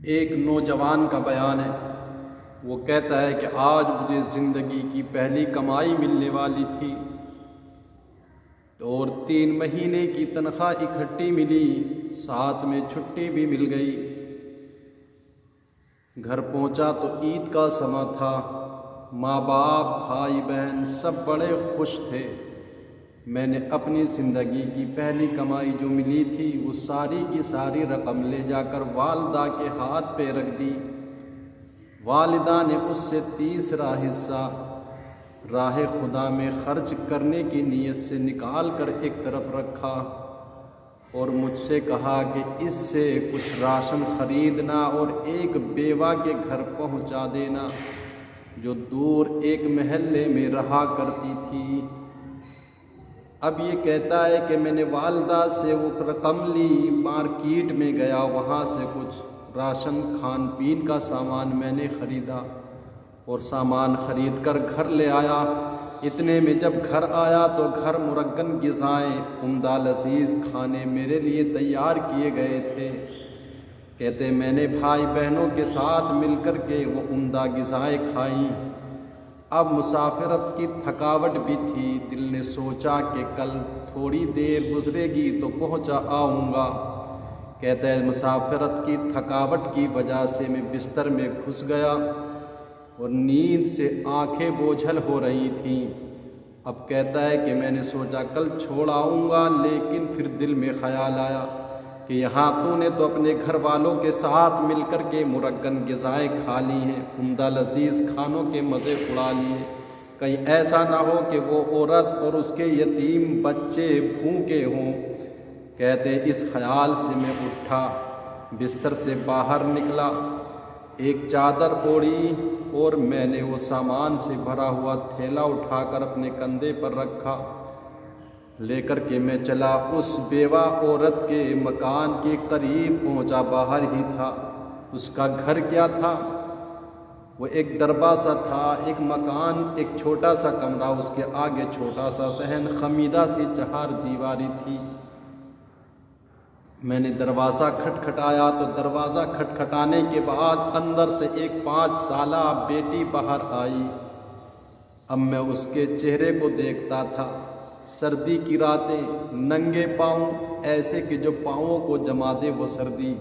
ایک نوجوان کا بیان ہے۔ وہ کہتا ہے کہ آج مجھے زندگی کی پہلی کمائی ملنے والی تھی اور 3 مہینے کی تنخواہ اکٹھی ملی، ساتھ میں چھٹی بھی مل گئی۔ گھر پہنچا تو عید کا سماں تھا، ماں باپ بھائی بہن سب بڑے خوش تھے۔ میں نے اپنی زندگی کی پہلی کمائی جو ملی تھی وہ ساری کی ساری رقم لے جا کر والدہ کے ہاتھ پہ رکھ دی۔ والدہ نے اس سے تیسرا حصہ راہ خدا میں خرچ کرنے کی نیت سے نکال کر ایک طرف رکھا اور مجھ سے کہا کہ اس سے کچھ راشن خریدنا اور ایک بیوہ کے گھر پہنچا دینا جو دور ایک محلے میں رہا کرتی تھی۔ اب یہ کہتا ہے کہ میں نے والدہ سے وہ رقم لی، مارکیٹ میں گیا، وہاں سے کچھ راشن کھان پین کا سامان میں نے خریدا اور سامان خرید کر گھر لے آیا۔ اتنے میں جب گھر آیا تو گھر مرغن غذائیں، عمدہ لذیذ کھانے میرے لیے تیار کیے گئے تھے۔ کہتے میں نے بھائی بہنوں کے ساتھ مل کر کے وہ عمدہ غذائیں کھائیں۔ اب مسافرت کی تھکاوٹ بھی تھی، دل نے سوچا کہ کل تھوڑی دیر گزرے گی تو پہنچا آؤں گا۔ کہتا ہے مسافرت کی تھکاوٹ کی وجہ سے میں بستر میں گھس گیا اور نیند سے آنکھیں بوجھل ہو رہی تھیں۔ اب کہتا ہے کہ میں نے سوچا کل چھوڑ آؤں گا، لیکن پھر دل میں خیال آیا کہ یہاں تو نے تو اپنے گھر والوں کے ساتھ مل کر کے مرغن غذائیں کھا لی ہیں، عمدہ لذیذ کھانوں کے مزے اڑا لیے، کہیں ایسا نہ ہو کہ وہ عورت اور اس کے یتیم بچے بھوکے ہوں۔ کہتے اس خیال سے میں اٹھا، بستر سے باہر نکلا، ایک چادر اوڑھی اور میں نے وہ سامان سے بھرا ہوا تھیلا اٹھا کر اپنے کندھے پر رکھا، لے کر کے میں چلا اس بیوہ عورت کے مکان کے قریب پہنچا۔ باہر ہی تھا، اس کا گھر کیا تھا، وہ ایک دربہ سا تھا، ایک مکان، ایک چھوٹا سا کمرہ، اس کے آگے چھوٹا سا صحن، خمیدہ سی 4 دیواری تھی۔ میں نے دروازہ کھٹکھٹایا تو دروازہ کھٹکھٹانے کے بعد اندر سے ایک 5 سالہ بیٹی باہر آئی۔ اب میں اس کے چہرے کو دیکھتا تھا، سردی کی راتیں، ننگے پاؤں، ایسے کہ جو پاؤں کو جما دے وہ سردی،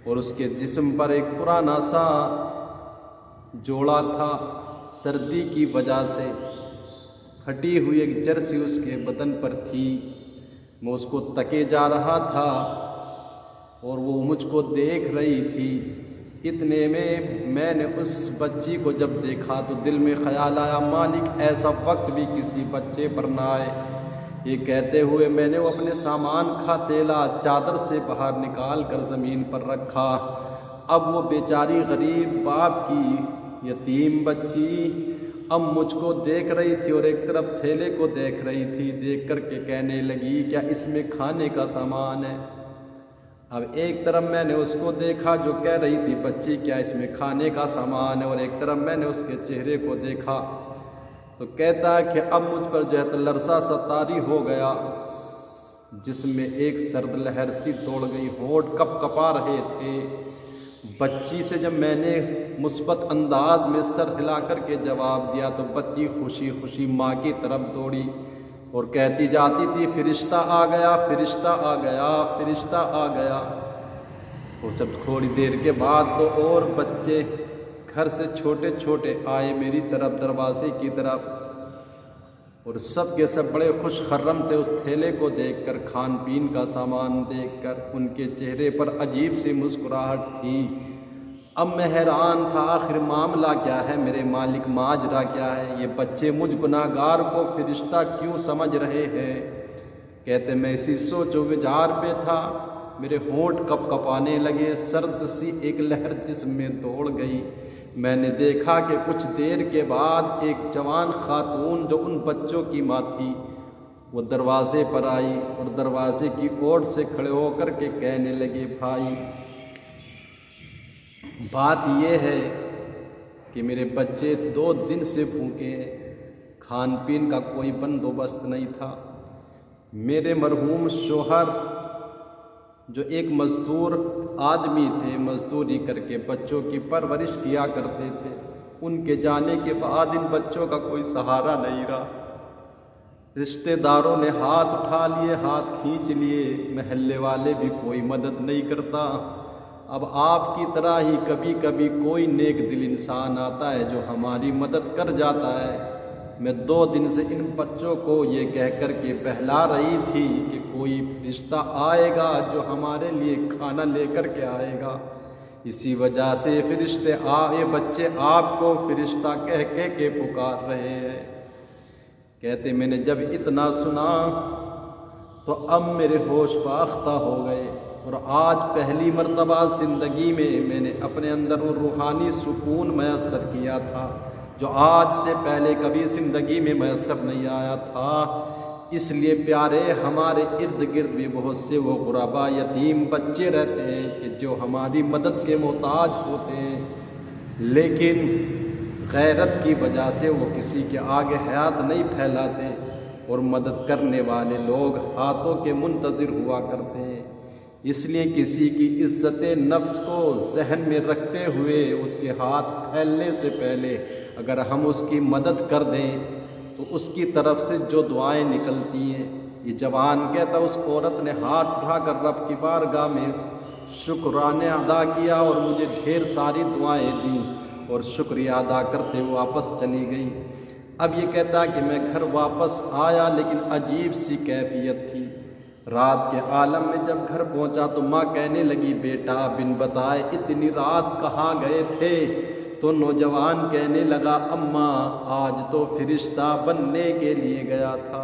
اور اس کے جسم پر ایک پرانا سا جوڑا تھا، سردی کی وجہ سے پھٹی ہوئی ایک جرسی اس کے بدن پر تھی۔ میں اس کو تکے جا رہا تھا اور وہ مجھ کو دیکھ رہی تھی۔ اتنے میں نے اس بچی کو جب دیکھا تو دل میں خیال آیا مالک ایسا وقت بھی کسی بچے پر نہ آئے۔ یہ کہتے ہوئے میں نے وہ اپنے سامان کا تھیلا چادر سے باہر نکال کر زمین پر رکھا۔ اب وہ بیچاری غریب باپ کی یتیم بچی اب مجھ کو دیکھ رہی تھی اور ایک طرف تھیلے کو دیکھ رہی تھی، دیکھ کر کے کہنے لگی کیا اس میں کھانے کا سامان ہے؟ اب ایک طرف میں نے اس کو دیکھا جو کہہ رہی تھی بچی کیا اس میں کھانے کا سامان ہے، اور ایک طرف میں نے اس کے چہرے کو دیکھا تو کہتا ہے کہ اب مجھ پر جو ہے تو لرزہ سا طاری ہو گیا، جس میں ایک سرد لہر سی دوڑ گئی، ہونٹ کپ کپا رہے تھے۔ بچی سے جب میں نے مثبت انداز میں سر ہلا کر کے جواب دیا تو بچی خوشی خوشی ماں کی طرف دوڑی اور کہتی جاتی تھی فرشتہ آ گیا، فرشتہ آ گیا، فرشتہ آ گیا۔ اور جب تھوڑی دیر کے بعد تو اور بچے گھر سے چھوٹے چھوٹے آئے میری طرف، دروازے کی طرف، اور سب کے سب بڑے خوش خرم تھے اس تھیلے کو دیکھ کر، کھان پین کا سامان دیکھ کر، ان کے چہرے پر عجیب سی مسکراہٹ تھی۔ اب میں حیران تھا آخر معاملہ کیا ہے، میرے مالک ماجرا کیا ہے، یہ بچے مجھ گناہگار کو فرشتہ کیوں سمجھ رہے ہیں؟ کہتے میں اسی سوچ و وچار پہ تھا، میرے ہونٹ کپ کپانے لگے، سرد سی ایک لہر جسم میں دوڑ گئی۔ میں نے دیکھا کہ کچھ دیر کے بعد ایک جوان خاتون جو ان بچوں کی ماں تھی وہ دروازے پر آئی اور دروازے کی اوٹ سے کھڑے ہو کر کے کہنے لگے بھائی بات یہ ہے کہ میرے بچے 2 دن سے بھوکے ہیں، کھان پین کا کوئی بندوبست نہیں تھا۔ میرے مرحوم شوہر جو ایک مزدور آدمی تھے، مزدوری کر کے بچوں کی پرورش کیا کرتے تھے، ان کے جانے کے بعد ان بچوں کا کوئی سہارا نہیں رہا۔ رشتہ داروں نے ہاتھ اٹھا لیے، ہاتھ کھینچ لیے، محلے والے بھی کوئی مدد نہیں کرتا۔ اب آپ کی طرح ہی کبھی کبھی کوئی نیک دل انسان آتا ہے جو ہماری مدد کر جاتا ہے۔ میں 2 دن سے ان بچوں کو یہ کہہ کر کے بہلا رہی تھی کہ کوئی فرشتہ آئے گا جو ہمارے لیے کھانا لے کر کے آئے گا۔ اسی وجہ سے یہ بچے آپ کو فرشتہ کہہ کے پکار رہے ہیں۔ کہتے میں نے جب اتنا سنا تو اب میرے ہوش باختہ ہو گئے، اور آج پہلی مرتبہ زندگی میں نے اپنے اندر وہ روحانی سکون میسر کیا تھا جو آج سے پہلے کبھی زندگی میں میسر نہیں آیا تھا۔ اس لیے پیارے، ہمارے ارد گرد بھی بہت سے وہ غربا یتیم بچے رہتے ہیں کہ جو ہماری مدد کے محتاج ہوتے ہیں، لیکن غیرت کی وجہ سے وہ کسی کے آگے ہاتھ نہیں پھیلاتے، اور مدد کرنے والے لوگ ہاتھوں کے منتظر ہوا کرتے ہیں۔ اس لیے کسی کی عزت نفس کو ذہن میں رکھتے ہوئے اس کے ہاتھ پھیلنے سے پہلے اگر ہم اس کی مدد کر دیں تو اس کی طرف سے جو دعائیں نکلتی ہیں، یہ جوان کہتا اس عورت نے ہاتھ اٹھا کر رب کی بارگاہ میں شکرانے ادا کیا اور مجھے ڈھیر ساری دعائیں دیں، اور شکریہ ادا کرتے ہوئے واپس چلی گئی۔ اب یہ کہتا کہ میں گھر واپس آیا لیکن عجیب سی کیفیت تھی۔ رات کے عالم میں جب گھر پہنچا تو ماں کہنے لگی بیٹا بن بتائے اتنی رات کہاں گئے تھے؟ تو نوجوان کہنے لگا اماں آج تو فرشتہ بننے کے لیے گیا تھا۔